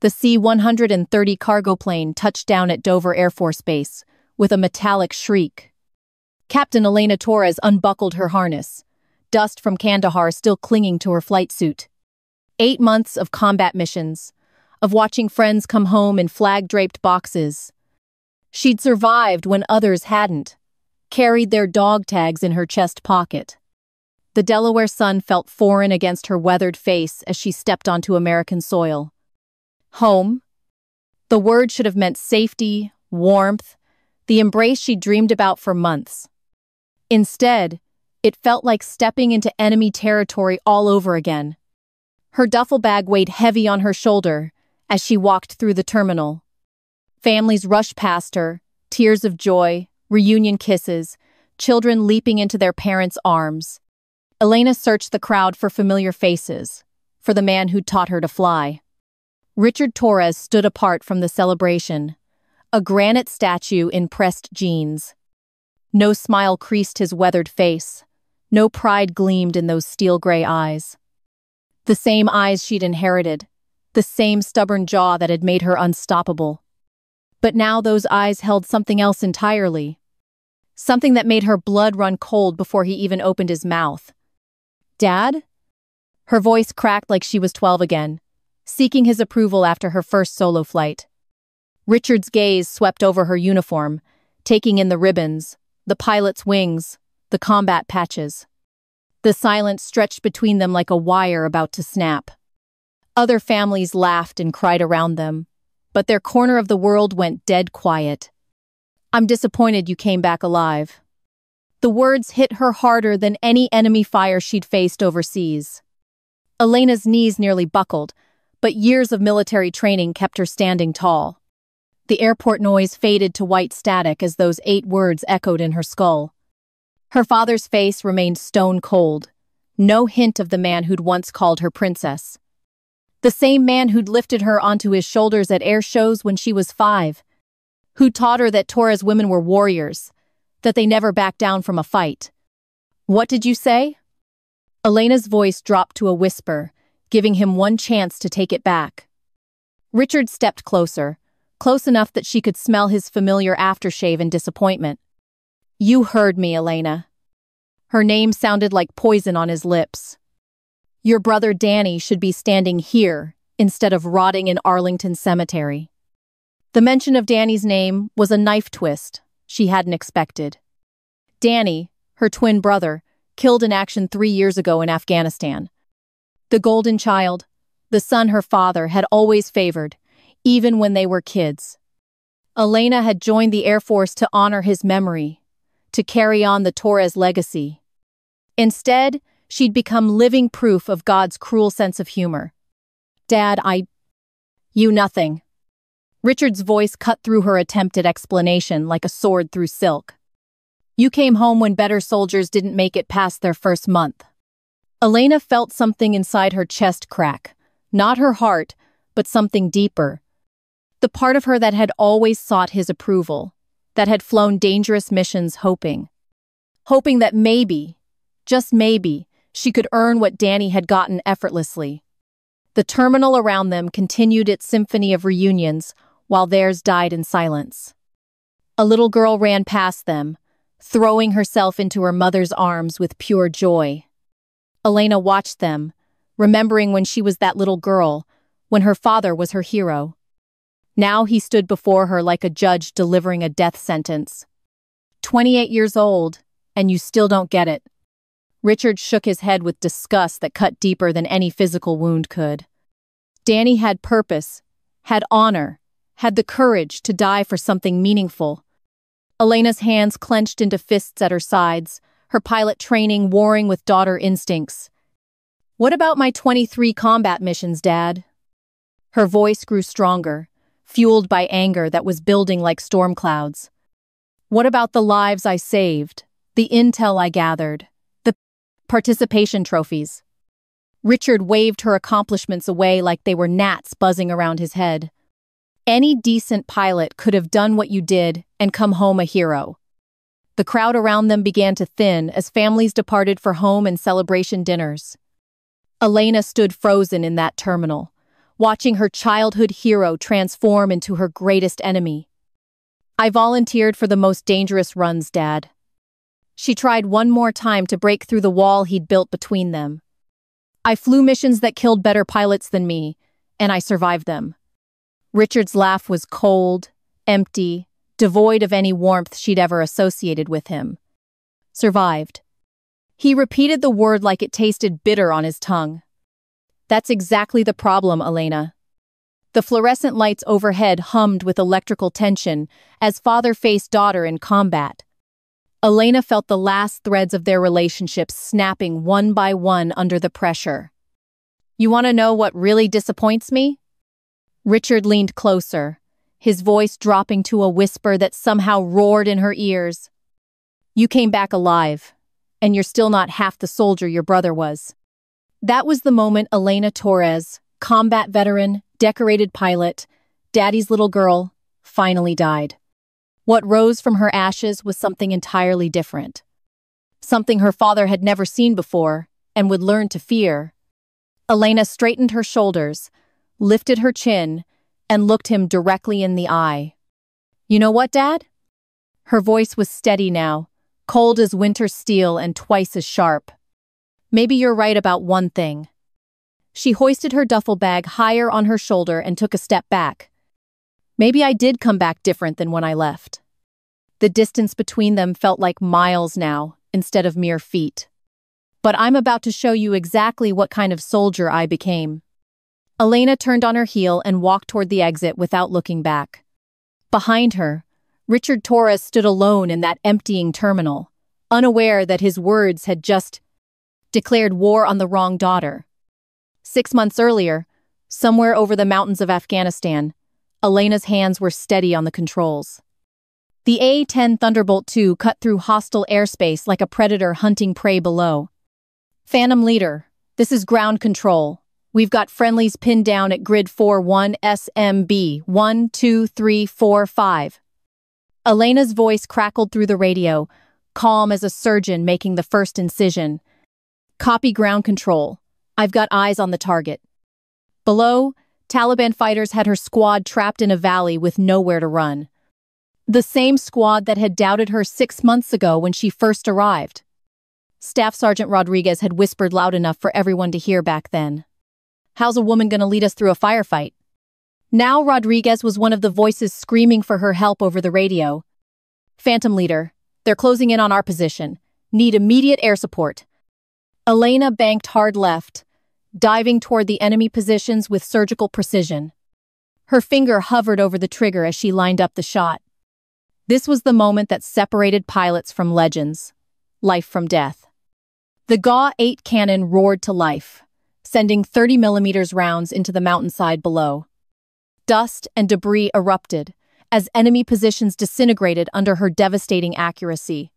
The C-130 cargo plane touched down at Dover Air Force Base, with a metallic shriek. Captain Elena Torres unbuckled her harness, dust from Kandahar still clinging to her flight suit. 8 months of combat missions, of watching friends come home in flag-draped boxes. She'd survived when others hadn't, carried their dog tags in her chest pocket. The Delaware sun felt foreign against her weathered face as she stepped onto American soil. Home? The word should have meant safety, warmth, the embrace she'd dreamed about for months. Instead, it felt like stepping into enemy territory all over again. Her duffel bag weighed heavy on her shoulder as she walked through the terminal. Families rushed past her, tears of joy, reunion kisses, children leaping into their parents' arms. Elena searched the crowd for familiar faces, for the man who'd taught her to fly. Richard Torres stood apart from the celebration, a granite statue in pressed jeans. No smile creased his weathered face, no pride gleamed in those steel-gray eyes. The same eyes she'd inherited, the same stubborn jaw that had made her unstoppable. But now those eyes held something else entirely. Something that made her blood run cold before he even opened his mouth. "Dad?" Her voice cracked like she was 12 again, seeking his approval after her first solo flight. Richard's gaze swept over her uniform, taking in the ribbons, the pilot's wings, the combat patches. The silence stretched between them like a wire about to snap. Other families laughed and cried around them, but their corner of the world went dead quiet. "I'm disappointed you came back alive." The words hit her harder than any enemy fire she'd faced overseas. Elena's knees nearly buckled, but years of military training kept her standing tall. The airport noise faded to white static as those 8 words echoed in her skull. Her father's face remained stone cold, no hint of the man who'd once called her princess. The same man who'd lifted her onto his shoulders at air shows when she was 5, who taught her that Torres women were warriors, that they never backed down from a fight. "What did you say?" Elena's voice dropped to a whisper, giving him one chance to take it back. Richard stepped closer, close enough that she could smell his familiar aftershave and disappointment. "You heard me, Elena." Her name sounded like poison on his lips. "Your brother Danny should be standing here instead of rotting in Arlington Cemetery." The mention of Danny's name was a knife twist she hadn't expected. Danny, her twin brother, killed in action 3 years ago in Afghanistan. The golden child, the son her father had always favored, even when they were kids. Elena had joined the Air Force to honor his memory, to carry on the Torres legacy. Instead, she'd become living proof of God's cruel sense of humor. "Dad, You nothing." Richard's voice cut through her attempt at explanation like a sword through silk. "You came home when better soldiers didn't make it past their first month." Elena felt something inside her chest crack, not her heart, but something deeper. The part of her that had always sought his approval, that had flown dangerous missions hoping that maybe, just maybe, she could earn what Danny had gotten effortlessly. The terminal around them continued its symphony of reunions, while theirs died in silence. A little girl ran past them, throwing herself into her mother's arms with pure joy. Elena watched them, remembering when she was that little girl, when her father was her hero. Now he stood before her like a judge delivering a death sentence. 28 years old, and you still don't get it." Richard shook his head with disgust that cut deeper than any physical wound could. Danny had purpose, had honor, had the courage to die for something meaningful. Elena's hands clenched into fists at her sides, her pilot training warring with daughter instincts. "What about my 23 combat missions, Dad?" Her voice grew stronger, fueled by anger that was building like storm clouds. "What about the lives I saved, the intel I gathered, the participation trophies?" Richard waved her accomplishments away like they were gnats buzzing around his head. "Any decent pilot could have done what you did and come home a hero." The crowd around them began to thin as families departed for home and celebration dinners. Elena stood frozen in that terminal, watching her childhood hero transform into her greatest enemy. I volunteered for the most dangerous runs, Dad. She tried one more time to break through the wall he'd built between them. I flew missions that killed better pilots than me, and I survived them. Richard's laugh was cold, empty, devoid of any warmth she'd ever associated with him. Survived. He repeated the word like it tasted bitter on his tongue. That's exactly the problem, Elena. The fluorescent lights overhead hummed with electrical tension as father faced daughter in combat. Elena felt the last threads of their relationship snapping one by one under the pressure. You want to know what really disappoints me? Richard leaned closer, his voice dropping to a whisper that somehow roared in her ears. You came back alive, and you're still not half the soldier your brother was. That was the moment Elena Torres, combat veteran, decorated pilot, daddy's little girl, finally died. What rose from her ashes was something entirely different. Something her father had never seen before and would learn to fear. Elena straightened her shoulders, lifted her chin, and looked him directly in the eye. You know what, Dad? Her voice was steady now, cold as winter steel and twice as sharp. Maybe you're right about one thing. She hoisted her duffel bag higher on her shoulder and took a step back. Maybe I did come back different than when I left. The distance between them felt like miles now, instead of mere feet. But I'm about to show you exactly what kind of soldier I became. Elena turned on her heel and walked toward the exit without looking back. Behind her, Richard Torres stood alone in that emptying terminal, unaware that his words had just declared war on the wrong daughter. 6 months earlier, somewhere over the mountains of Afghanistan, Elena's hands were steady on the controls. The A-10 Thunderbolt II cut through hostile airspace like a predator hunting prey below. Phantom Leader, this is ground control. We've got friendlies pinned down at grid 41 SMB 12345. Elena's voice crackled through the radio, calm as a surgeon making the first incision. Copy ground control. I've got eyes on the target. Below, Taliban fighters had her squad trapped in a valley with nowhere to run. The same squad that had doubted her 6 months ago when she first arrived. Staff Sergeant Rodriguez had whispered loud enough for everyone to hear back then. How's a woman gonna lead us through a firefight? Now Rodriguez was one of the voices screaming for her help over the radio. Phantom Leader, they're closing in on our position. Need immediate air support. Elena banked hard left, diving toward the enemy positions with surgical precision. Her finger hovered over the trigger as she lined up the shot. This was the moment that separated pilots from legends, life from death. The GA-8 cannon roared to life, sending 30mm rounds into the mountainside below. Dust and debris erupted as enemy positions disintegrated under her devastating accuracy.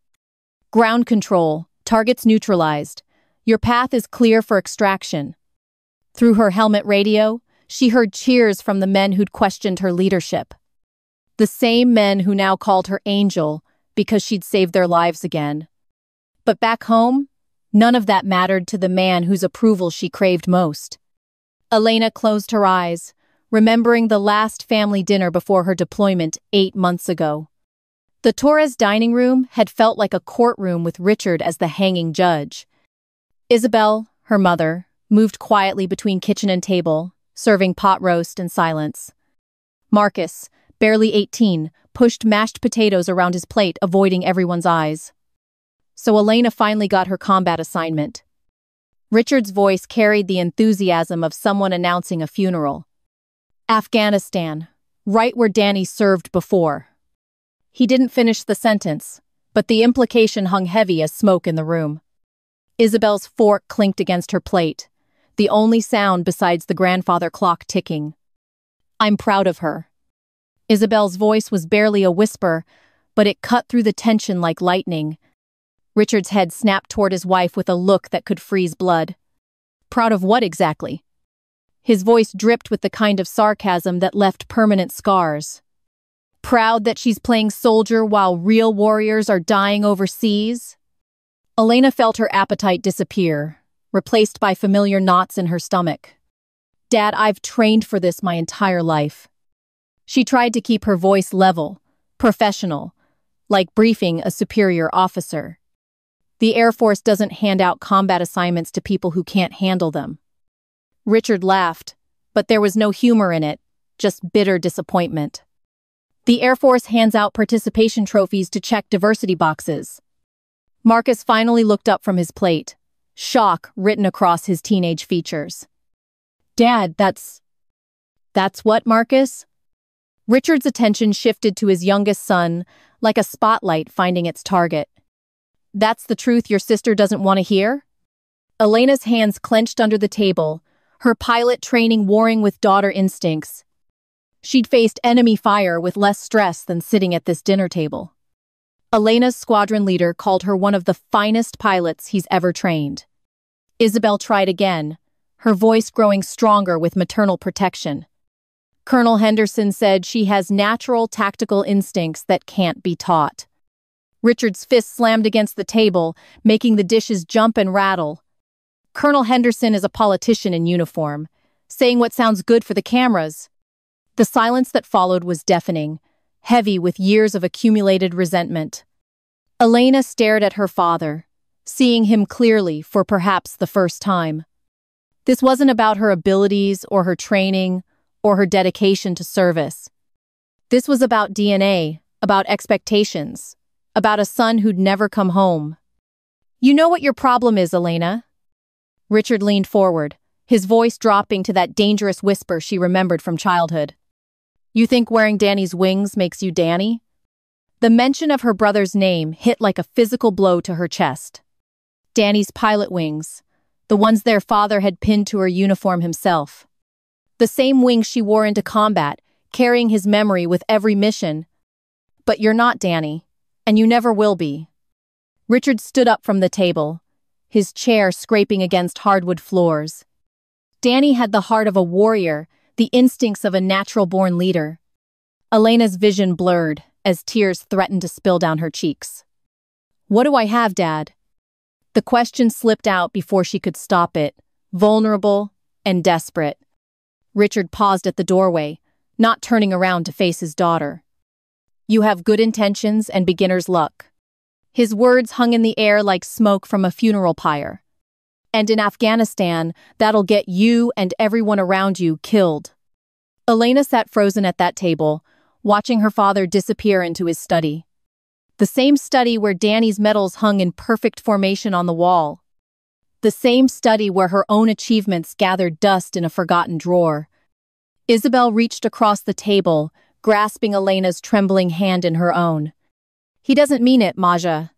Ground control, targets neutralized. Your path is clear for extraction. Through her helmet radio, she heard cheers from the men who'd questioned her leadership. The same men who now called her Angel because she'd saved their lives again. But back home, none of that mattered to the man whose approval she craved most. Elena closed her eyes, remembering the last family dinner before her deployment 8 months ago. The Torres dining room had felt like a courtroom with Richard as the hanging judge. Isabel, her mother, moved quietly between kitchen and table, serving pot roast and silence. Marcus, barely 18, pushed mashed potatoes around his plate, avoiding everyone's eyes. So Elena finally got her combat assignment. Richard's voice carried the enthusiasm of someone announcing a funeral. Afghanistan, right where Danny served before. He didn't finish the sentence, but the implication hung heavy as smoke in the room. Isabel's fork clinked against her plate, the only sound besides the grandfather clock ticking. I'm proud of her. Isabel's voice was barely a whisper, but it cut through the tension like lightning. Richard's head snapped toward his wife with a look that could freeze blood. Proud of what exactly? His voice dripped with the kind of sarcasm that left permanent scars. Proud that she's playing soldier while real warriors are dying overseas? Elena felt her appetite disappear, replaced by familiar knots in her stomach. Dad, I've trained for this my entire life. She tried to keep her voice level, professional, like briefing a superior officer. The Air Force doesn't hand out combat assignments to people who can't handle them. Richard laughed, but there was no humor in it, just bitter disappointment. The Air Force hands out participation trophies to check diversity boxes. Marcus finally looked up from his plate, shock written across his teenage features. Dad, that's what, Marcus? Richard's attention shifted to his youngest son, like a spotlight finding its target. That's the truth your sister doesn't want to hear? Elena's hands clenched under the table, her pilot training warring with daughter instincts. She'd faced enemy fire with less stress than sitting at this dinner table. Elena's squadron leader called her one of the finest pilots he's ever trained. Isabel tried again, her voice growing stronger with maternal protection. Colonel Henderson said she has natural tactical instincts that can't be taught. Richard's fist slammed against the table, making the dishes jump and rattle. Colonel Henderson is a politician in uniform, saying what sounds good for the cameras. The silence that followed was deafening, heavy with years of accumulated resentment. Elena stared at her father, seeing him clearly for perhaps the first time. This wasn't about her abilities or her training or her dedication to service. This was about DNA, about expectations, about a son who'd never come home. You know what your problem is, Elena? Richard leaned forward, his voice dropping to that dangerous whisper she remembered from childhood. You think wearing Danny's wings makes you Danny? The mention of her brother's name hit like a physical blow to her chest. Danny's pilot wings, the ones their father had pinned to her uniform himself. The same wings she wore into combat, carrying his memory with every mission. But you're not Danny, and you never will be. Richard stood up from the table, his chair scraping against hardwood floors. Danny had the heart of a warrior, the instincts of a natural-born leader. Elena's vision blurred as tears threatened to spill down her cheeks. What do I have, Dad? The question slipped out before she could stop it, vulnerable and desperate. Richard paused at the doorway, not turning around to face his daughter. You have good intentions and beginner's luck. His words hung in the air like smoke from a funeral pyre. And in Afghanistan, that'll get you and everyone around you killed. Elena sat frozen at that table, watching her father disappear into his study. The same study where Danny's medals hung in perfect formation on the wall. The same study where her own achievements gathered dust in a forgotten drawer. Isabel reached across the table, grasping Elena's trembling hand in her own. He doesn't mean it, Maja.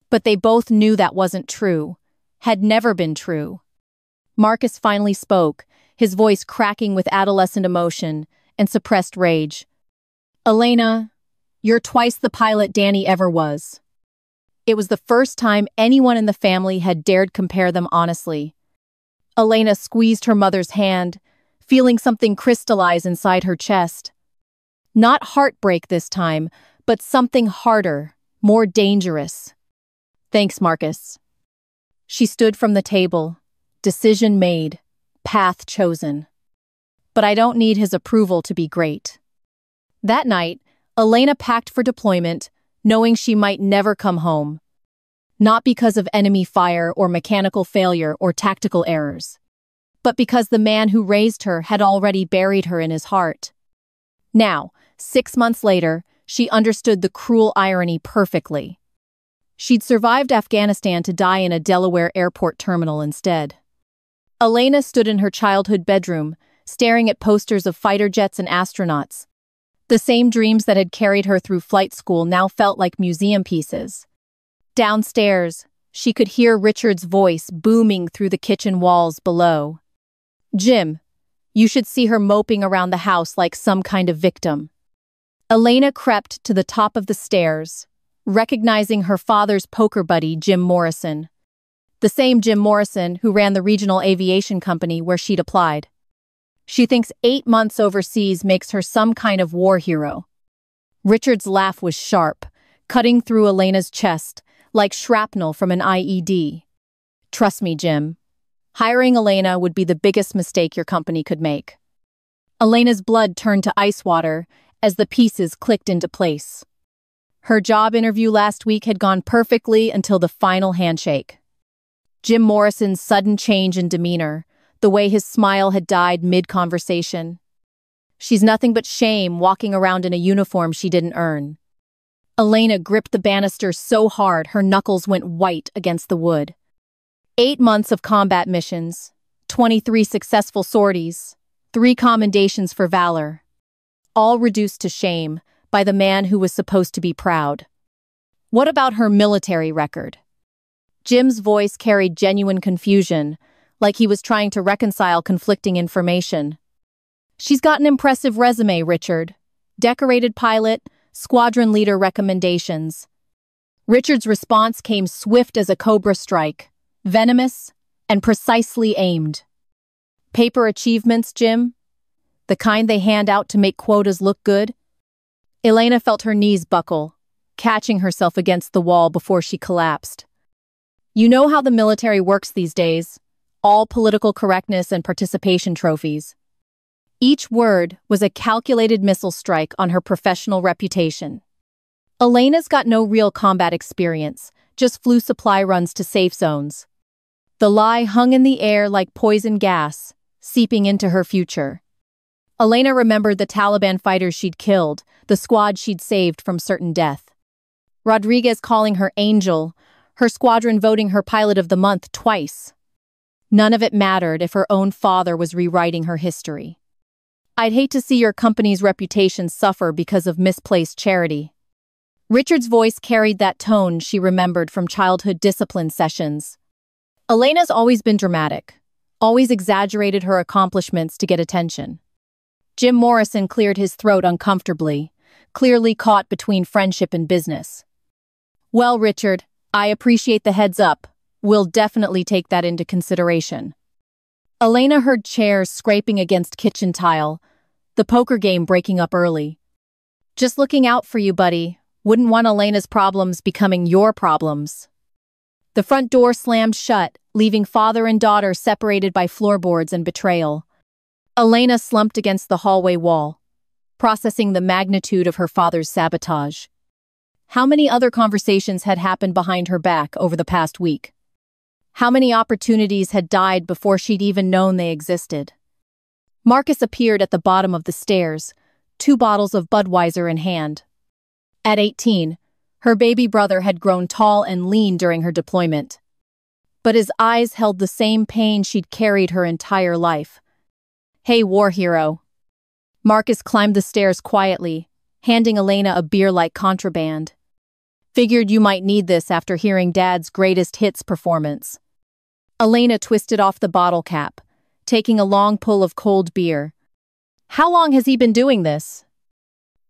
But they both knew that wasn't true, had never been true. Marcus finally spoke, his voice cracking with adolescent emotion and suppressed rage. Elena, you're twice the pilot Danny ever was. It was the first time anyone in the family had dared compare them honestly. Elena squeezed her mother's hand, feeling something crystallize inside her chest. Not heartbreak this time, but something harder, more dangerous. Thanks, Marcus. She stood from the table, decision made, path chosen. But I don't need his approval to be great. That night, Elena packed for deployment, knowing she might never come home. Not because of enemy fire or mechanical failure or tactical errors, but because the man who raised her had already buried her in his heart. Now, 6 months later, she understood the cruel irony perfectly. She'd survived Afghanistan to die in a Delaware airport terminal instead. Elena stood in her childhood bedroom, staring at posters of fighter jets and astronauts. The same dreams that had carried her through flight school now felt like museum pieces. Downstairs, she could hear Richard's voice booming through the kitchen walls below. Jim, you should see her moping around the house like some kind of victim. Elena crept to the top of the stairs, recognizing her father's poker buddy, Jim Morrison. The same Jim Morrison who ran the regional aviation company where she'd applied. She thinks 8 months overseas makes her some kind of war hero. Richard's laugh was sharp, cutting through Elena's chest, like shrapnel from an IED. Trust me, Jim. Hiring Elena would be the biggest mistake your company could make. Elena's blood turned to ice water as the pieces clicked into place. Her job interview last week had gone perfectly until the final handshake. Jim Morrison's sudden change in demeanor, the way his smile had died mid-conversation. She's nothing but shame walking around in a uniform she didn't earn. Elena gripped the banister so hard her knuckles went white against the wood. 8 months of combat missions, 23 successful sorties, 3 commendations for valor. All reduced to shame by the man who was supposed to be proud. What about her military record? Jim's voice carried genuine confusion, like he was trying to reconcile conflicting information. She's got an impressive resume, Richard. Decorated pilot, squadron leader recommendations. Richard's response came swift as a cobra strike, venomous and precisely aimed. Paper achievements, Jim? The kind they hand out to make quotas look good? Elena felt her knees buckle, catching herself against the wall before she collapsed. You know how the military works these days. All political correctness and participation trophies. Each word was a calculated missile strike on her professional reputation. Elena's got no real combat experience, just flew supply runs to safe zones. The lie hung in the air like poison gas, seeping into her future. Elena remembered the Taliban fighters she'd killed, the squad she'd saved from certain death. Rodriguez calling her angel, her squadron voting her pilot of the month twice. None of it mattered if her own father was rewriting her history. I'd hate to see your company's reputation suffer because of misplaced charity. Richard's voice carried that tone she remembered from childhood discipline sessions. Elena's always been dramatic, always exaggerated her accomplishments to get attention. Jim Morrison cleared his throat uncomfortably, clearly caught between friendship and business. Well, Richard, I appreciate the heads up. We'll definitely take that into consideration. Elena heard chairs scraping against kitchen tile, the poker game breaking up early. Just looking out for you, buddy. Wouldn't want Elena's problems becoming your problems. The front door slammed shut, leaving father and daughter separated by floorboards and betrayal. Elena slumped against the hallway wall, processing the magnitude of her father's sabotage. How many other conversations had happened behind her back over the past week? How many opportunities had died before she'd even known they existed? Marcus appeared at the bottom of the stairs, 2 bottles of Budweiser in hand. At 18, her baby brother had grown tall and lean during her deployment. But his eyes held the same pain she'd carried her entire life. Hey, war hero. Marcus climbed the stairs quietly, handing Elena a beer like contraband. Figured you might need this after hearing Dad's greatest hits performance. Elena twisted off the bottle cap, taking a long pull of cold beer. How long has he been doing this?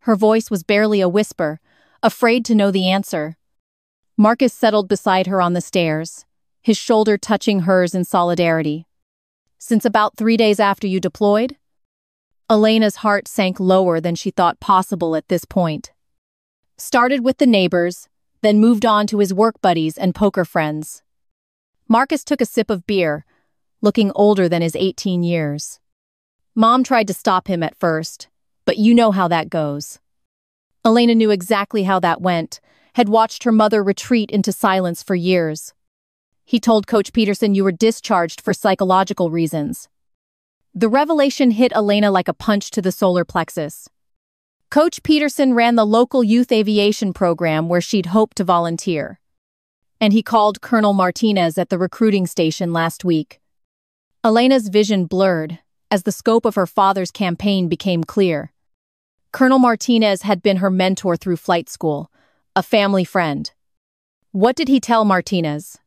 Her voice was barely a whisper, afraid to know the answer. Marcus settled beside her on the stairs, his shoulder touching hers in solidarity. Since about 3 days after you deployed? Elena's heart sank lower than she thought possible at this point. Started with the neighbors, then moved on to his work buddies and poker friends. Marcus took a sip of beer, looking older than his 18 years. Mom tried to stop him at first, but you know how that goes. Elena knew exactly how that went, had watched her mother retreat into silence for years. He told Coach Peterson you were discharged for psychological reasons. The revelation hit Elena like a punch to the solar plexus. Coach Peterson ran the local youth aviation program where she'd hoped to volunteer. And he called Colonel Martinez at the recruiting station last week. Elena's vision blurred as the scope of her father's campaign became clear. Colonel Martinez had been her mentor through flight school, a family friend. What did he tell Martinez?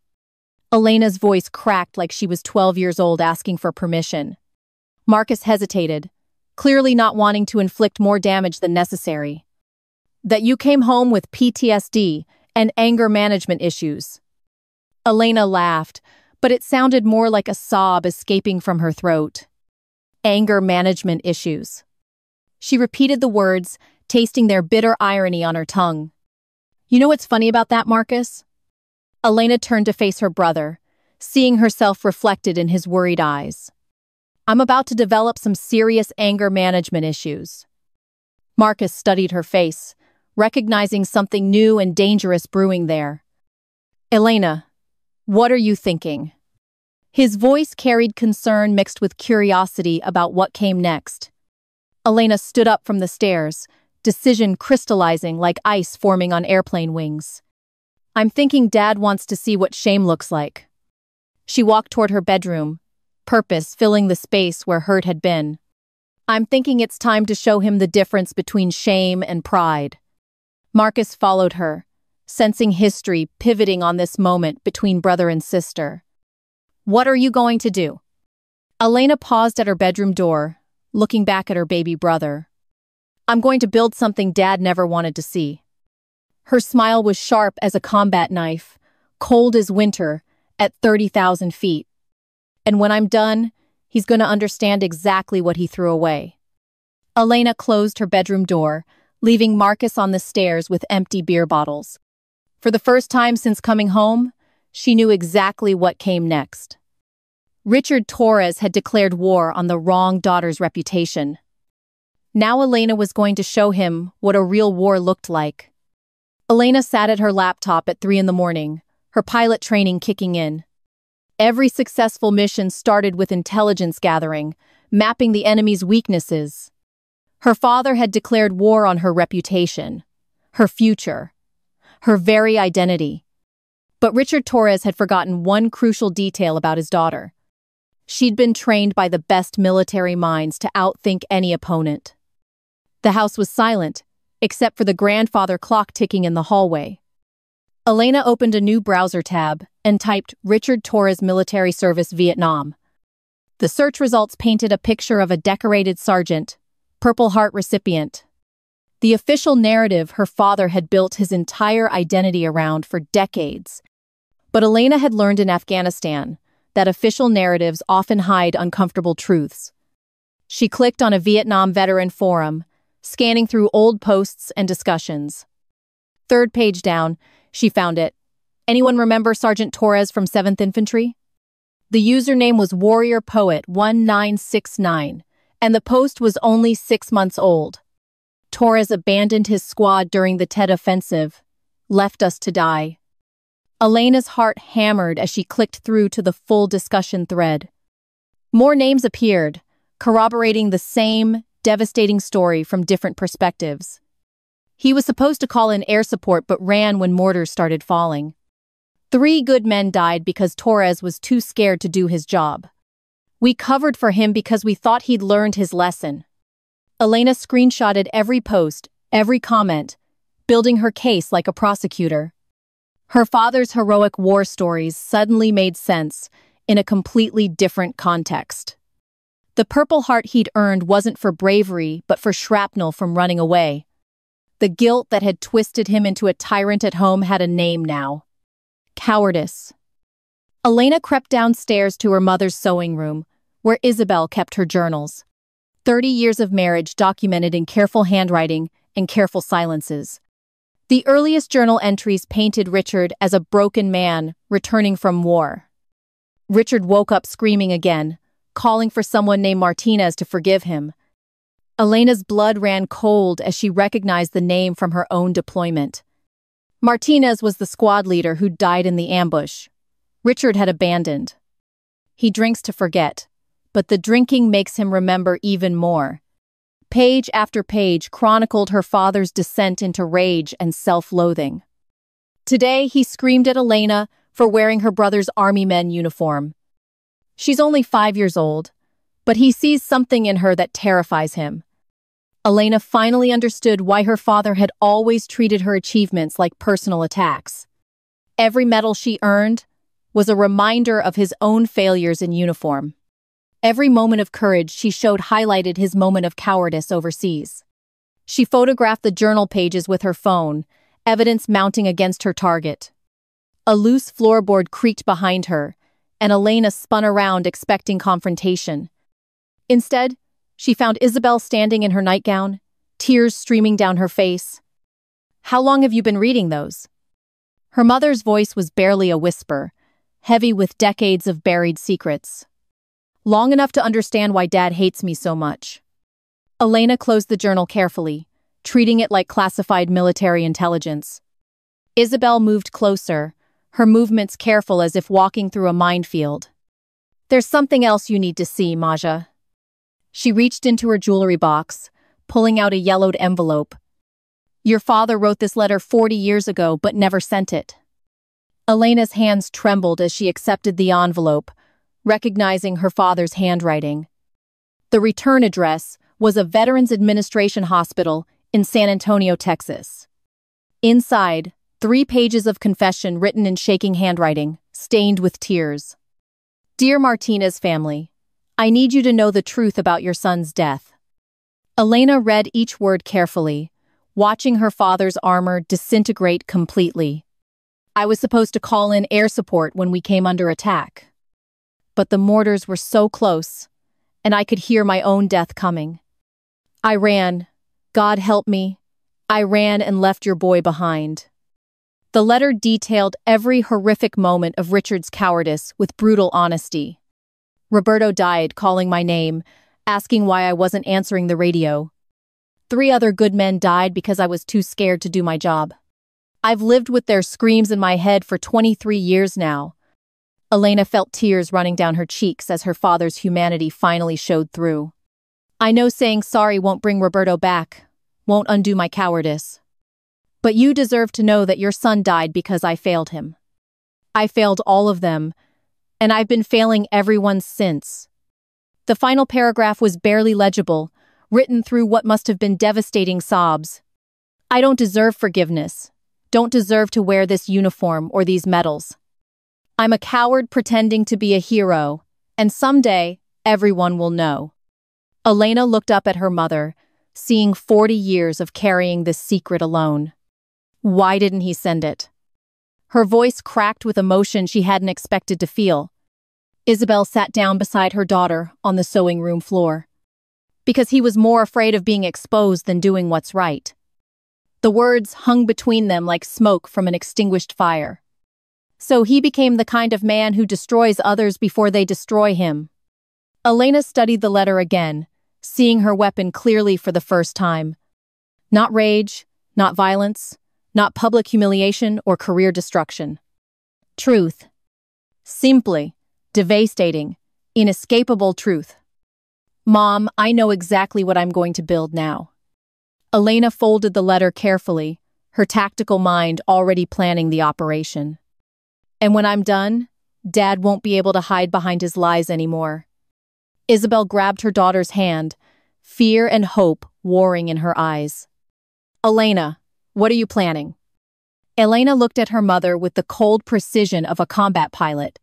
Elena's voice cracked like she was 12 years old asking for permission. Marcus hesitated, clearly not wanting to inflict more damage than necessary. That you came home with PTSD and anger management issues. Elena laughed, but it sounded more like a sob escaping from her throat. Anger management issues. She repeated the words, tasting their bitter irony on her tongue. You know what's funny about that, Marcus? Elena turned to face her brother, seeing herself reflected in his worried eyes. I'm about to develop some serious anger management issues. Marcus studied her face, recognizing something new and dangerous brewing there. Elena, what are you thinking? His voice carried concern mixed with curiosity about what came next. Elena stood up from the stairs, decision crystallizing like ice forming on airplane wings. I'm thinking Dad wants to see what shame looks like. She walked toward her bedroom, purpose filling the space where hurt had been. I'm thinking it's time to show him the difference between shame and pride. Marcus followed her, sensing history pivoting on this moment between brother and sister. What are you going to do? Elena paused at her bedroom door, looking back at her baby brother. I'm going to build something Dad never wanted to see. Her smile was sharp as a combat knife, cold as winter, at 30,000 feet. And when I'm done, he's going to understand exactly what he threw away. Elena closed her bedroom door, leaving Marcus on the stairs with empty beer bottles. For the first time since coming home, she knew exactly what came next. Richard Torres had declared war on the wrong daughter's reputation. Now Elena was going to show him what a real war looked like. Elena sat at her laptop at 3 a.m, her pilot training kicking in. Every successful mission started with intelligence gathering, mapping the enemy's weaknesses. Her father had declared war on her reputation, her future, her very identity. But Richard Torres had forgotten one crucial detail about his daughter. She'd been trained by the best military minds to outthink any opponent. The house was silent, except for the grandfather clock ticking in the hallway. Elena opened a new browser tab and typed Richard Torres Military Service Vietnam. The search results painted a picture of a decorated sergeant, Purple Heart recipient. The official narrative her father had built his entire identity around for decades. But Elena had learned in Afghanistan that official narratives often hide uncomfortable truths. She clicked on a Vietnam veteran forum, scanning through old posts and discussions. 3rd page down, she found it. Anyone remember Sergeant Torres from 7th Infantry? The username was Warrior Poet 1969, and the post was only 6 months old. Torres abandoned his squad during the Tet Offensive, left us to die. Elena's heart hammered as she clicked through to the full discussion thread. More names appeared, corroborating the same devastating story from different perspectives. He was supposed to call in air support but ran when mortars started falling. 3 good men died because Torres was too scared to do his job. We covered for him because we thought he'd learned his lesson. Elena screenshotted every post, every comment, building her case like a prosecutor. Her father's heroic war stories suddenly made sense in a completely different context. The Purple Heart he'd earned wasn't for bravery, but for shrapnel from running away. The guilt that had twisted him into a tyrant at home had a name now. Cowardice. Elena crept downstairs to her mother's sewing room, where Isabel kept her journals. 30 years of marriage documented in careful handwriting and careful silences. The earliest journal entries painted Richard as a broken man returning from war. Richard woke up screaming again, calling for someone named Martinez to forgive him. Elena's blood ran cold as she recognized the name from her own deployment. Martinez was the squad leader who died in the ambush. Richard had abandoned. He drinks to forget, but the drinking makes him remember even more. Page after page chronicled her father's descent into rage and self-loathing. Today, he screamed at Elena for wearing her brother's army men uniform. She's only 5 years old, but he sees something in her that terrifies him. Elena finally understood why her father had always treated her achievements like personal attacks. Every medal she earned was a reminder of his own failures in uniform. Every moment of courage she showed highlighted his moment of cowardice overseas. She photographed the journal pages with her phone, evidence mounting against her target. A loose floorboard creaked behind her, and Elena spun around expecting confrontation. Instead, she found Isabel standing in her nightgown, tears streaming down her face. "How long have you been reading those?" Her mother's voice was barely a whisper, heavy with decades of buried secrets. Long enough to understand why Dad hates me so much. Elena closed the journal carefully, treating it like classified military intelligence. Isabel moved closer, her movements careful as if walking through a minefield. "There's something else you need to see, Maja." She reached into her jewelry box, pulling out a yellowed envelope. "Your father wrote this letter 40 years ago but never sent it." Elena's hands trembled as she accepted the envelope, recognizing her father's handwriting. The return address was a Veterans Administration hospital in San Antonio, Texas. Inside, 3 pages of confession written in shaking handwriting, stained with tears. "Dear Martinez family, I need you to know the truth about your son's death." Elena read each word carefully, watching her father's armor disintegrate completely. "I was supposed to call in air support when we came under attack. But the mortars were so close, and I could hear my own death coming. I ran. God help me. I ran and left your boy behind." The letter detailed every horrific moment of Richard's cowardice with brutal honesty. "Roberto died calling my name, asking why I wasn't answering the radio. 3 other good men died because I was too scared to do my job. I've lived with their screams in my head for 23 years now." Elena felt tears running down her cheeks as her father's humanity finally showed through. "I know saying sorry won't bring Roberto back, won't undo my cowardice. But you deserve to know that your son died because I failed him. I failed all of them, and I've been failing everyone since." The final paragraph was barely legible, written through what must have been devastating sobs. "I don't deserve forgiveness, don't deserve to wear this uniform or these medals. I'm a coward pretending to be a hero, and someday, everyone will know." Elena looked up at her mother, seeing 40 years of carrying this secret alone. Why didn't he send it? Her voice cracked with emotion she hadn't expected to feel. Isabel sat down beside her daughter on the sewing room floor. "Because he was more afraid of being exposed than doing what's right." The words hung between them like smoke from an extinguished fire. "So he became the kind of man who destroys others before they destroy him." Elena studied the letter again, seeing her weapon clearly for the first time. Not rage, not violence, not public humiliation or career destruction. Truth. Simply, devastating, inescapable truth. "Mom, I know exactly what I'm going to build now." Elena folded the letter carefully, her tactical mind already planning the operation. "And when I'm done, Dad won't be able to hide behind his lies anymore." Isabel grabbed her daughter's hand, fear and hope warring in her eyes. "Elena, what are you planning?" Elena looked at her mother with the cold precision of a combat pilot.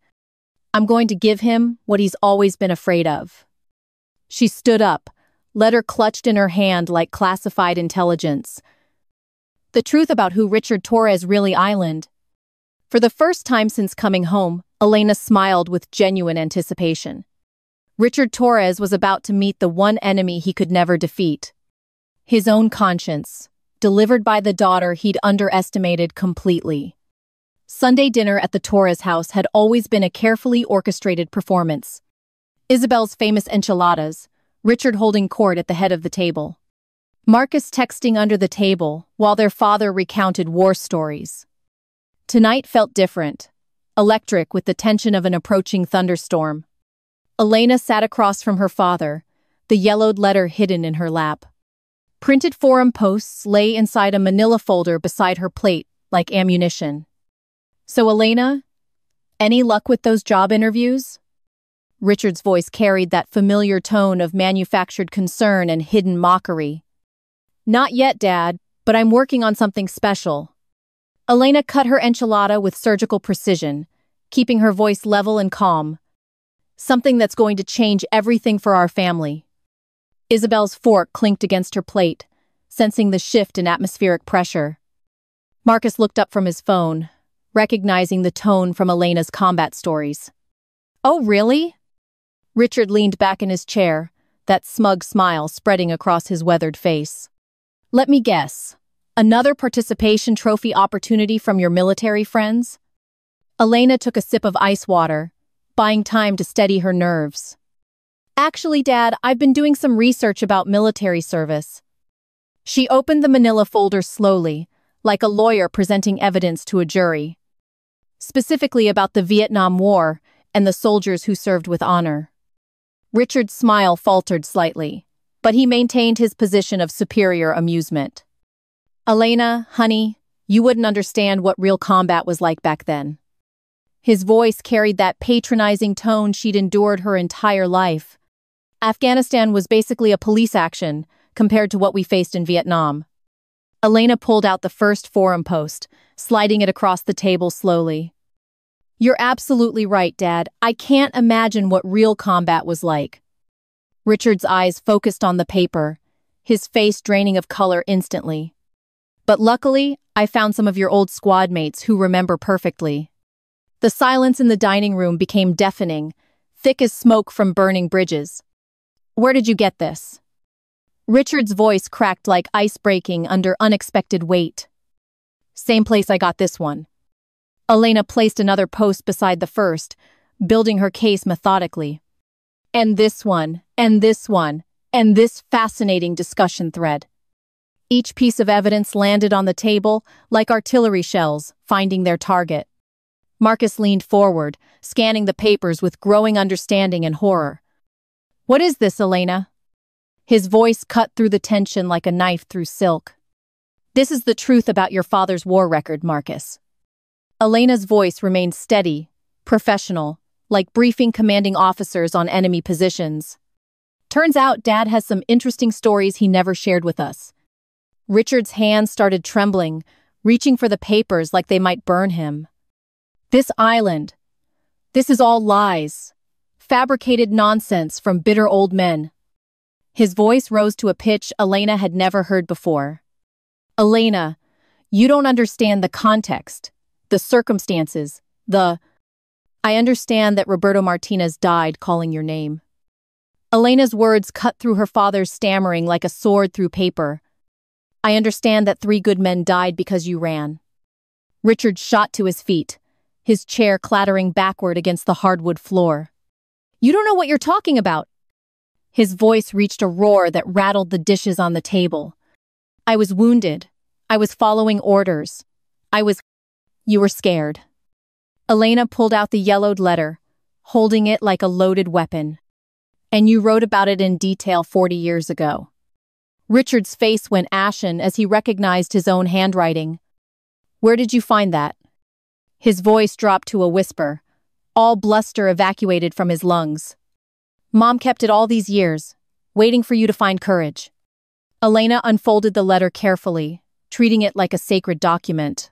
"I'm going to give him what he's always been afraid of." She stood up, letter clutched in her hand like classified intelligence. The truth about who Richard Torres really island. For the first time since coming home, Elena smiled with genuine anticipation. Richard Torres was about to meet the one enemy he could never defeat. His own conscience, delivered by the daughter he'd underestimated completely. Sunday dinner at the Torres house had always been a carefully orchestrated performance. Isabel's famous enchiladas, Richard holding court at the head of the table. Marcus texting under the table while their father recounted war stories. Tonight felt different, electric with the tension of an approaching thunderstorm. Elena sat across from her father, the yellowed letter hidden in her lap. Printed forum posts lay inside a manila folder beside her plate like ammunition. "So Elena, any luck with those job interviews?" Richard's voice carried that familiar tone of manufactured concern and hidden mockery. "Not yet, Dad, but I'm working on something special." Elena cut her enchilada with surgical precision, keeping her voice level and calm. "Something that's going to change everything for our family." Isabel's fork clinked against her plate, sensing the shift in atmospheric pressure. Marcus looked up from his phone, recognizing the tone from Elena's combat stories. "Oh, really?" Richard leaned back in his chair, that smug smile spreading across his weathered face. "Let me guess. Another participation trophy opportunity from your military friends?" Elena took a sip of ice water, buying time to steady her nerves. Actually, Dad, I've been doing some research about military service. She opened the manila folder slowly, like a lawyer presenting evidence to a jury. Specifically about the Vietnam War and the soldiers who served with honor. Richard's smile faltered slightly, but he maintained his position of superior amusement. Elena, honey, you wouldn't understand what real combat was like back then. His voice carried that patronizing tone she'd endured her entire life. Afghanistan was basically a police action compared to what we faced in Vietnam. Elena pulled out the first forum post, sliding it across the table slowly. You're absolutely right, Dad. I can't imagine what real combat was like. Richard's eyes focused on the paper, his face draining of color instantly. But luckily, I found some of your old squad mates who remember perfectly. The silence in the dining room became deafening, thick as smoke from burning bridges. Where did you get this? Richard's voice cracked like ice breaking under unexpected weight. Same place I got this one. Elena placed another post beside the first, building her case methodically. And this one, and this one, and this fascinating discussion thread. Each piece of evidence landed on the table like artillery shells, finding their target. Marcus leaned forward, scanning the papers with growing understanding and horror. What is this, Elena? His voice cut through the tension like a knife through silk. This is the truth about your father's war record, Marcus. Elena's voice remained steady, professional, like briefing commanding officers on enemy positions. Turns out Dad has some interesting stories he never shared with us. Richard's hands started trembling, reaching for the papers like they might burn him. This island. This is all lies. Fabricated nonsense from bitter old men. His voice rose to a pitch Elena had never heard before. Elena, you don't understand the context, the circumstances, I understand that Roberto Martinez died calling your name. Elena's words cut through her father's stammering like a sword through paper. I understand that 3 good men died because you ran. Richard shot to his feet, his chair clattering backward against the hardwood floor. You don't know what you're talking about. His voice reached a roar that rattled the dishes on the table. I was wounded. I was following orders. You were scared. Elena pulled out the yellowed letter, holding it like a loaded weapon. And you wrote about it in detail 40 years ago. Richard's face went ashen as he recognized his own handwriting. Where did you find that? His voice dropped to a whisper, all bluster evacuated from his lungs. Mom kept it all these years, waiting for you to find courage. Elena unfolded the letter carefully, treating it like a sacred document.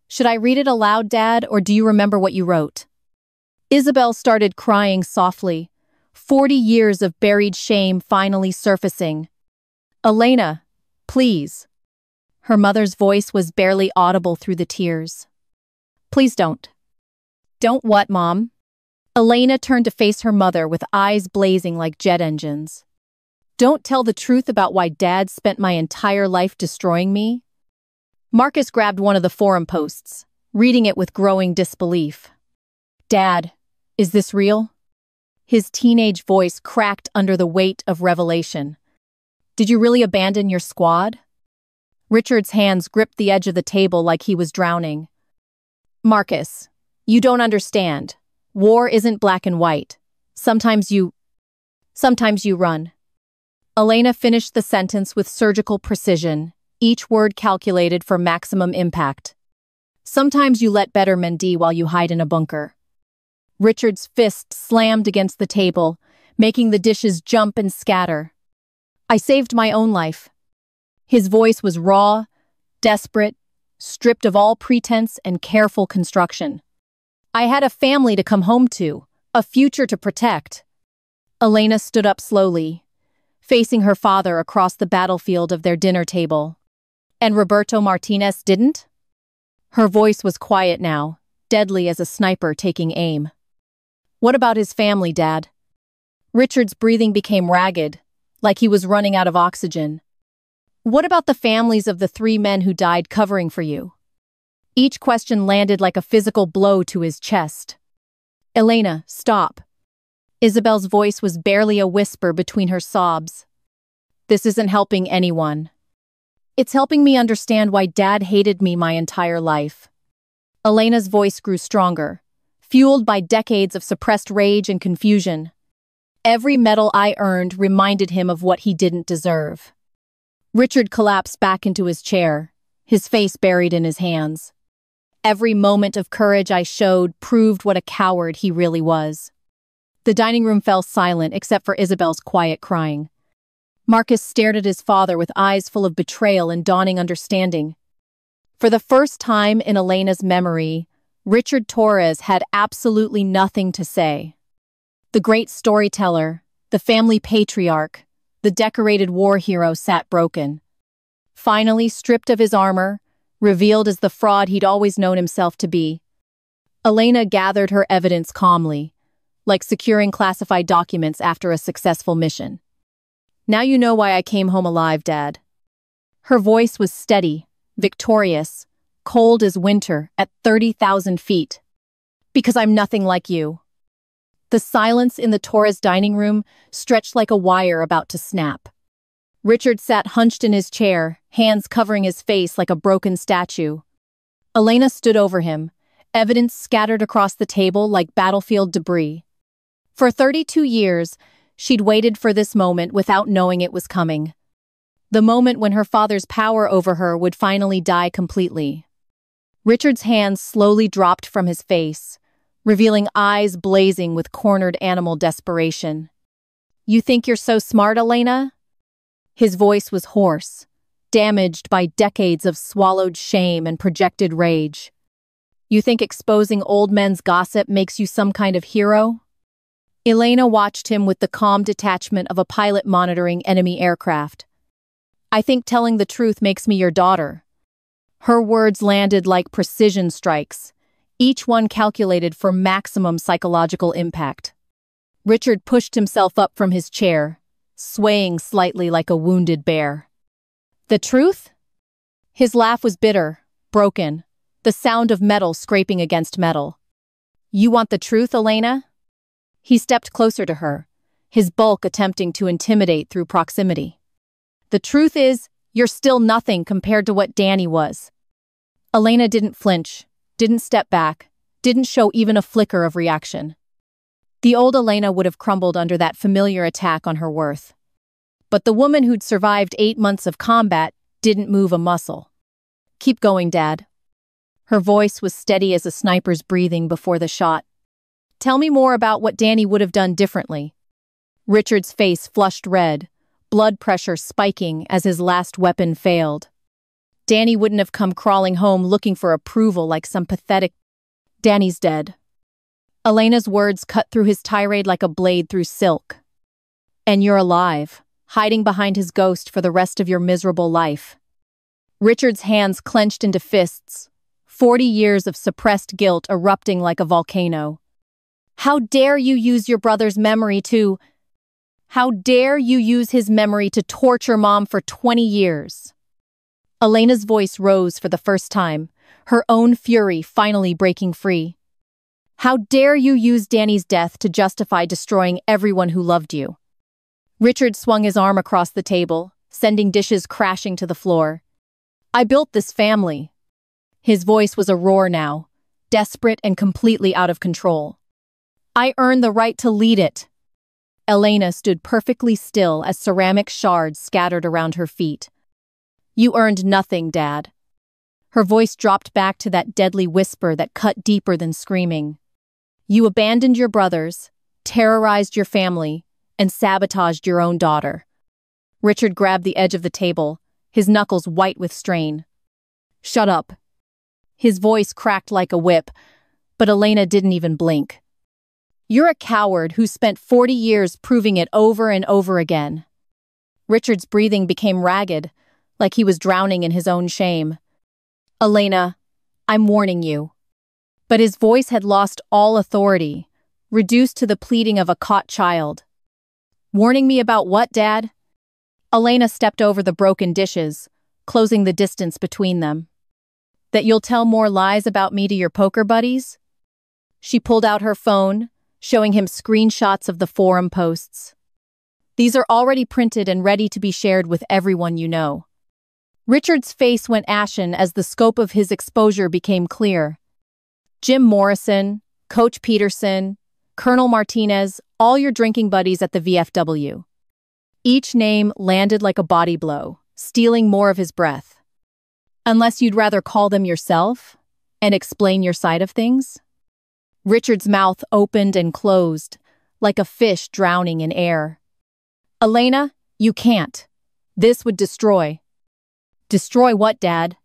Should I read it aloud, Dad, or do you remember what you wrote? Isabel started crying softly, 40 years of buried shame finally surfacing. Elena, please. Her mother's voice was barely audible through the tears. Please don't. Don't what, Mom? Elena turned to face her mother with eyes blazing like jet engines. Don't tell the truth about why Dad spent my entire life destroying me? Marcus grabbed one of the forum posts, reading it with growing disbelief. Dad, is this real? His teenage voice cracked under the weight of revelation. Did you really abandon your squad? Richard's hands gripped the edge of the table like he was drowning. Marcus, you don't understand. War isn't black and white. Sometimes you run. Elena finished the sentence with surgical precision, each word calculated for maximum impact. Sometimes you let better men die while you hide in a bunker. Richard's fist slammed against the table, making the dishes jump and scatter. I saved my own life. His voice was raw, desperate, stripped of all pretense and careful construction. I had a family to come home to, a future to protect. Elena stood up slowly, facing her father across the battlefield of their dinner table. And Roberto Martinez didn't? Her voice was quiet now, deadly as a sniper taking aim. What about his family, Dad? Richard's breathing became ragged, like he was running out of oxygen. What about the families of the 3 men who died covering for you? Each question landed like a physical blow to his chest. "Elena, stop." Isabel's voice was barely a whisper between her sobs. "This isn't helping anyone. It's helping me understand why Dad hated me my entire life." Elena's voice grew stronger, fueled by decades of suppressed rage and confusion. "Every medal I earned reminded him of what he didn't deserve." Richard collapsed back into his chair, his face buried in his hands. "Every moment of courage I showed proved what a coward he really was." The dining room fell silent except for Isabel's quiet crying. Marcus stared at his father with eyes full of betrayal and dawning understanding. For the first time in Elena's memory, Richard Torres had absolutely nothing to say. The great storyteller, the family patriarch, the decorated war hero sat broken. Finally stripped of his armor, revealed as the fraud he'd always known himself to be. Elena gathered her evidence calmly, like securing classified documents after a successful mission. "Now you know why I came home alive, Dad." Her voice was steady, victorious, cold as winter at 30,000 feet. "Because I'm nothing like you." The silence in the Torres dining room stretched like a wire about to snap. Richard sat hunched in his chair, hands covering his face like a broken statue. Elena stood over him, evidence scattered across the table like battlefield debris. For 32 years, she'd waited for this moment without knowing it was coming. The moment when her father's power over her would finally die completely. Richard's hands slowly dropped from his face, revealing eyes blazing with cornered animal desperation. "You think you're so smart, Elena?" His voice was hoarse, damaged by decades of swallowed shame and projected rage. "You think exposing old men's gossip makes you some kind of hero?" Elena watched him with the calm detachment of a pilot monitoring enemy aircraft. "I think telling the truth makes me your daughter." Her words landed like precision strikes, each one calculated for maximum psychological impact. Richard pushed himself up from his chair, swaying slightly like a wounded bear. "The truth?" His laugh was bitter, broken, the sound of metal scraping against metal. "You want the truth, Elena?" He stepped closer to her, his bulk attempting to intimidate through proximity. "The truth is, you're still nothing compared to what Danny was." Elena didn't flinch, didn't step back, didn't show even a flicker of reaction. The old Elena would have crumbled under that familiar attack on her worth. But the woman who'd survived 8 months of combat didn't move a muscle. "Keep going, Dad." Her voice was steady as a sniper's breathing before the shot. "Tell me more about what Danny would have done differently." Richard's face flushed red, blood pressure spiking as his last weapon failed. Danny wouldn't have come crawling home looking for approval like some pathetic... "Danny's dead." Elena's words cut through his tirade like a blade through silk. "And you're alive, hiding behind his ghost for the rest of your miserable life." Richard's hands clenched into fists, 40 years of suppressed guilt erupting like a volcano. "How dare you use your brother's memory to... How dare you use his memory to torture Mom for 20 years?" Elena's voice rose for the first time, her own fury finally breaking free. "How dare you use Danny's death to justify destroying everyone who loved you?" Richard swung his arm across the table, sending dishes crashing to the floor. "I built this family." His voice was a roar now, desperate and completely out of control. "I earned the right to lead it." Elena stood perfectly still as ceramic shards scattered around her feet. "You earned nothing, Dad." Her voice dropped back to that deadly whisper that cut deeper than screaming. "You abandoned your brothers, terrorized your family, and sabotaged your own daughter." Richard grabbed the edge of the table, his knuckles white with strain. "Shut up." His voice cracked like a whip, but Elena didn't even blink. "You're a coward who spent 40 years proving it over and over again." Richard's breathing became ragged, like he was drowning in his own shame. "Elena, I'm warning you." But his voice had lost all authority, reduced to the pleading of a caught child. "Warning me about what, Dad?" Elena stepped over the broken dishes, closing the distance between them. That you'll tell more lies about me to your poker buddies? She pulled out her phone, showing him screenshots of the forum posts. These are already printed and ready to be shared with everyone you know. Richard's face went ashen as the scope of his exposure became clear. Jim Morrison, Coach Peterson, Colonel Martinez, all your drinking buddies at the VFW. Each name landed like a body blow, stealing more of his breath. Unless you'd rather call them yourself and explain your side of things? Richard's mouth opened and closed, like a fish drowning in air. Elena, you can't. This would destroy. Destroy what, Dad?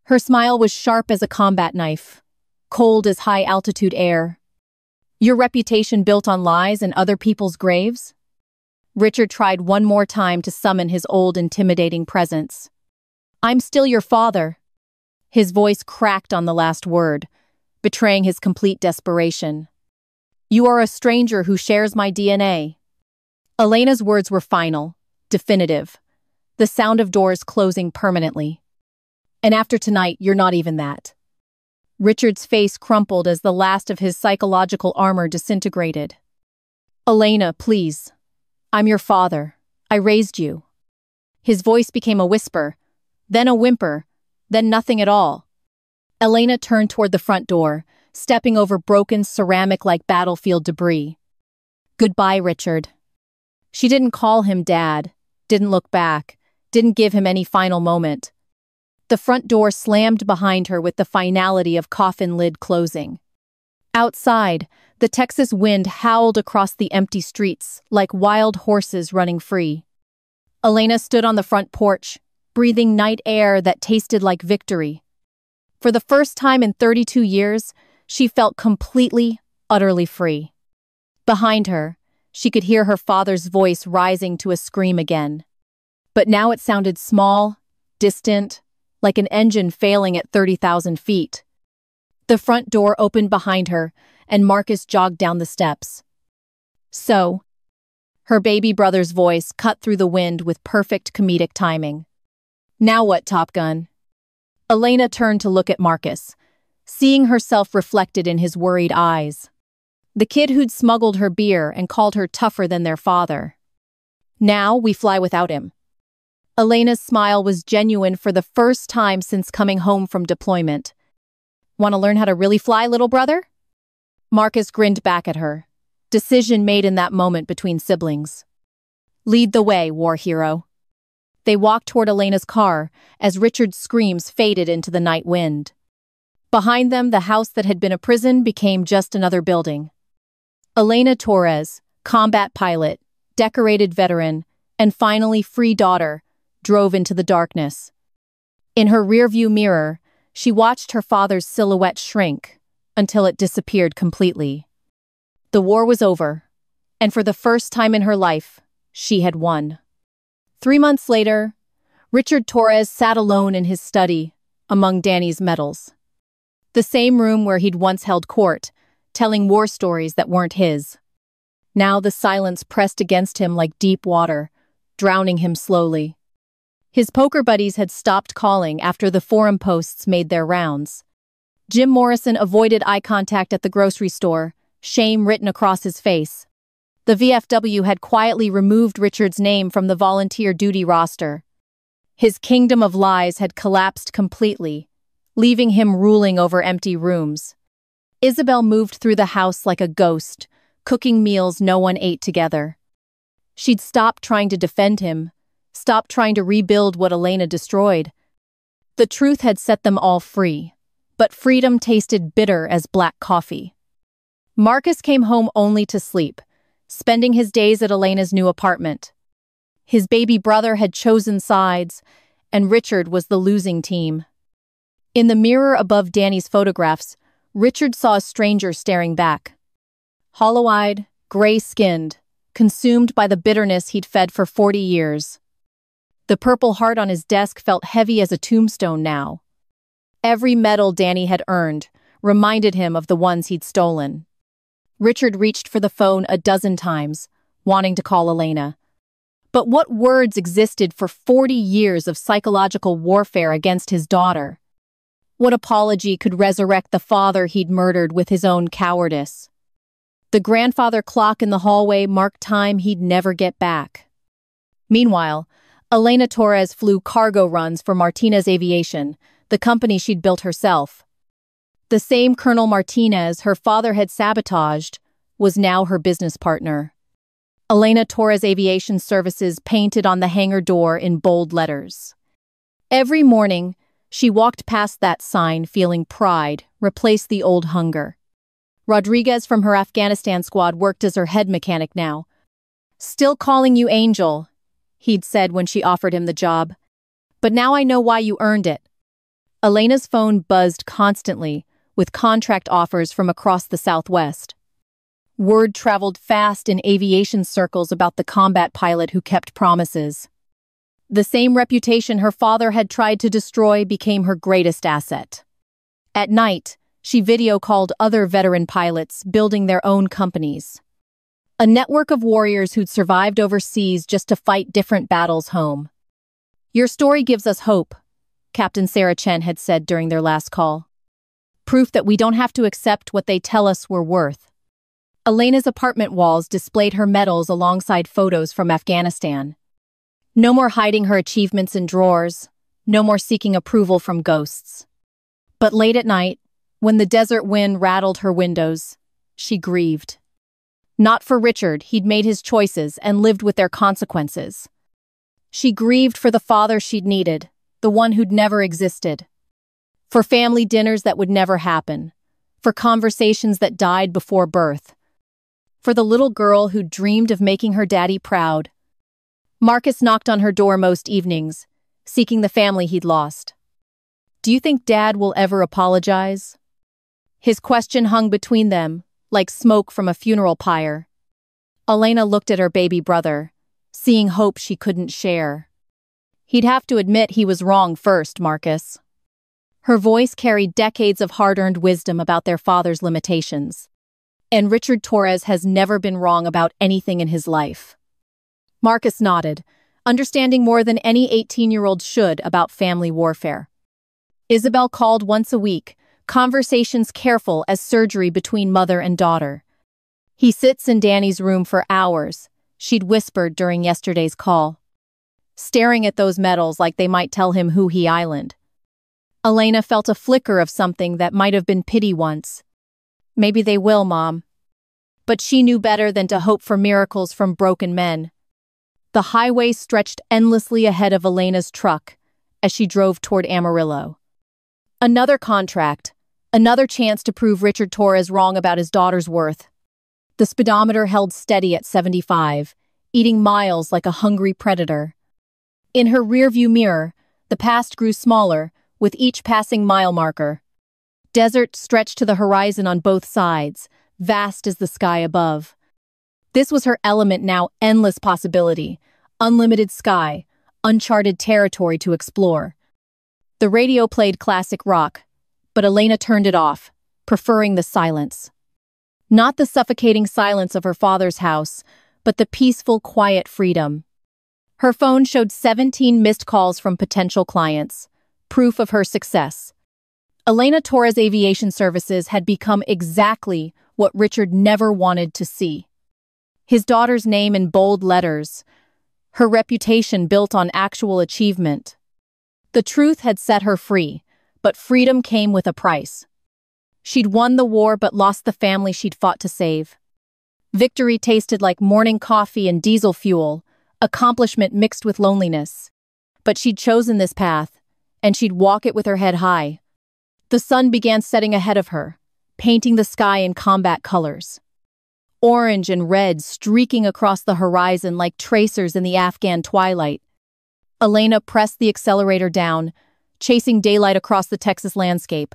Her smile was sharp as a combat knife, cold as high-altitude air. Your reputation built on lies and other people's graves? Richard tried one more time to summon his old intimidating presence. I'm still your father. His voice cracked on the last word, betraying his complete desperation. You are a stranger who shares my DNA. Elena's words were final, definitive, the sound of doors closing permanently. And after tonight, you're not even that. Richard's face crumpled as the last of his psychological armor disintegrated. Elena, please. I'm your father. I raised you. His voice became a whisper, then a whimper, then nothing at all. Elena turned toward the front door, stepping over broken ceramic-like battlefield debris. Goodbye, Richard. She didn't call him Dad, didn't look back, didn't give him any final moment. The front door slammed behind her with the finality of coffin lid closing. Outside, the Texas wind howled across the empty streets like wild horses running free. Elena stood on the front porch, breathing night air that tasted like victory. For the first time in 32 years, she felt completely, utterly free. Behind her, she could hear her father's voice rising to a scream again. But now it sounded small, distant, like an engine failing at 30,000 feet. The front door opened behind her, and Marcus jogged down the steps. So, her baby brother's voice cut through the wind with perfect comedic timing. Now what, Top Gun? Elena turned to look at Marcus, seeing herself reflected in his worried eyes. The kid who'd smuggled her beer and called her tougher than their father. Now we fly without him. Elena's smile was genuine for the first time since coming home from deployment. Want to learn how to really fly, little brother? Marcus grinned back at her. Decision made in that moment between siblings. Lead the way, war hero. They walked toward Elena's car as Richard's screams faded into the night wind. Behind them, the house that had been a prison became just another building. Elena Torres, combat pilot, decorated veteran, and finally free daughter, drove into the darkness. In her rearview mirror, she watched her father's silhouette shrink until it disappeared completely. The war was over, and for the first time in her life, she had won. 3 months later, Richard Torres sat alone in his study among Danny's medals. The same room where he'd once held court, telling war stories that weren't his. Now the silence pressed against him like deep water, drowning him slowly. His poker buddies had stopped calling after the forum posts made their rounds. Jim Morrison avoided eye contact at the grocery store, shame written across his face. The VFW had quietly removed Richard's name from the volunteer duty roster. His kingdom of lies had collapsed completely, leaving him ruling over empty rooms. Isabel moved through the house like a ghost, cooking meals no one ate together. She'd stopped trying to defend him, stopped trying to rebuild what Elena destroyed. The truth had set them all free, but freedom tasted bitter as black coffee. Marcus came home only to sleep, spending his days at Elena's new apartment. His baby brother had chosen sides, and Richard was the losing team. In the mirror above Danny's photographs, Richard saw a stranger staring back. Hollow-eyed, gray-skinned, consumed by the bitterness he'd fed for 40 years. The purple heart on his desk felt heavy as a tombstone now. Every medal Danny had earned reminded him of the ones he'd stolen. Richard reached for the phone a dozen times, wanting to call Elena. But what words existed for 40 years of psychological warfare against his daughter? What apology could resurrect the father he'd murdered with his own cowardice? The grandfather clock in the hallway marked time he'd never get back. Meanwhile, Elena Torres flew cargo runs for Martinez Aviation, the company she'd built herself. The same Colonel Martinez her father had sabotaged was now her business partner. Elena Torres Aviation Services painted on the hangar door in bold letters. Every morning, she walked past that sign feeling pride replace the old hunger. Rodriguez from her Afghanistan squad worked as her head mechanic now. "Still calling you Angel," he'd said when she offered him the job. "But now I know why you earned it." Elena's phone buzzed constantly, with contract offers from across the Southwest. Word traveled fast in aviation circles about the combat pilot who kept promises. The same reputation her father had tried to destroy became her greatest asset. At night, she video-called other veteran pilots building their own companies. A network of warriors who'd survived overseas just to fight different battles home. "Your story gives us hope," Captain Sarah Chen had said during their last call. "Proof that we don't have to accept what they tell us we're worth." Elena's apartment walls displayed her medals alongside photos from Afghanistan. No more hiding her achievements in drawers, no more seeking approval from ghosts. But late at night, when the desert wind rattled her windows, she grieved. Not for Richard, he'd made his choices and lived with their consequences. She grieved for the father she'd needed, the one who'd never existed. For family dinners that would never happen. For conversations that died before birth. For the little girl who dreamed of making her daddy proud. Marcus knocked on her door most evenings, seeking the family he'd lost. "Do you think Dad will ever apologize?" His question hung between them, like smoke from a funeral pyre. Elena looked at her baby brother, seeing hope she couldn't share. "He'd have to admit he was wrong first, Marcus." Her voice carried decades of hard-earned wisdom about their father's limitations. And Richard Torres has never been wrong about anything in his life. Marcus nodded, understanding more than any 18-year-old should about family warfare. Isabel called once a week, conversations careful as surgery between mother and daughter. "He sits in Danny's room for hours," she'd whispered during yesterday's call. "Staring at those medals like they might tell him who he island." Elena felt a flicker of something that might have been pity once. "Maybe they will, Mom." But she knew better than to hope for miracles from broken men. The highway stretched endlessly ahead of Elena's truck as she drove toward Amarillo. Another contract, another chance to prove Richard Torres wrong about his daughter's worth. The speedometer held steady at 75, eating miles like a hungry predator. In her rearview mirror, the past grew smaller with each passing mile marker. Desert stretched to the horizon on both sides, vast as the sky above. This was her element now, endless possibility, unlimited sky, uncharted territory to explore. The radio played classic rock, but Elena turned it off, preferring the silence. Not the suffocating silence of her father's house, but the peaceful, quiet freedom. Her phone showed 17 missed calls from potential clients, proof of her success. Elena Torres Aviation Services had become exactly what Richard never wanted to see. His daughter's name in bold letters, her reputation built on actual achievement. The truth had set her free, but freedom came with a price. She'd won the war but lost the family she'd fought to save. Victory tasted like morning coffee and diesel fuel, accomplishment mixed with loneliness. But she'd chosen this path, and she'd walk it with her head high. The sun began setting ahead of her, painting the sky in combat colors. Orange and red streaking across the horizon like tracers in the Afghan twilight. Elena pressed the accelerator down, chasing daylight across the Texas landscape.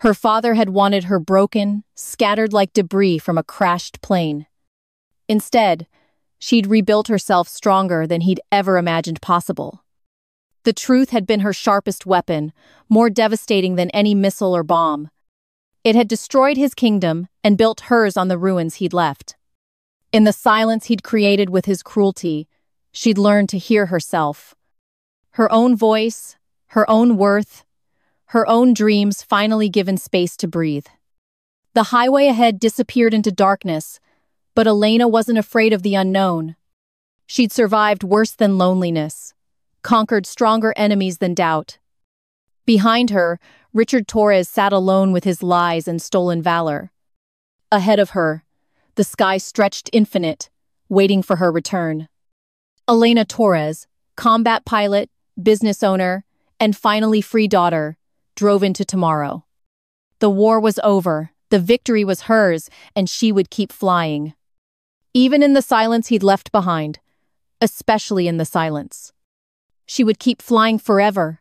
Her father had wanted her broken, scattered like debris from a crashed plane. Instead, she'd rebuilt herself stronger than he'd ever imagined possible. The truth had been her sharpest weapon, more devastating than any missile or bomb. It had destroyed his kingdom and built hers on the ruins he'd left. In the silence he'd created with his cruelty, she'd learned to hear herself. Her own voice, her own worth, her own dreams finally given space to breathe. The highway ahead disappeared into darkness, but Elena wasn't afraid of the unknown. She'd survived worse than loneliness, conquered stronger enemies than doubt. Behind her, Richard Torres sat alone with his lies and stolen valor. Ahead of her, the sky stretched infinite, waiting for her return. Elena Torres, combat pilot, business owner, and finally free daughter, drove into tomorrow. The war was over, the victory was hers, and she would keep flying. Even in the silence he'd left behind, especially in the silence. She would keep flying forever,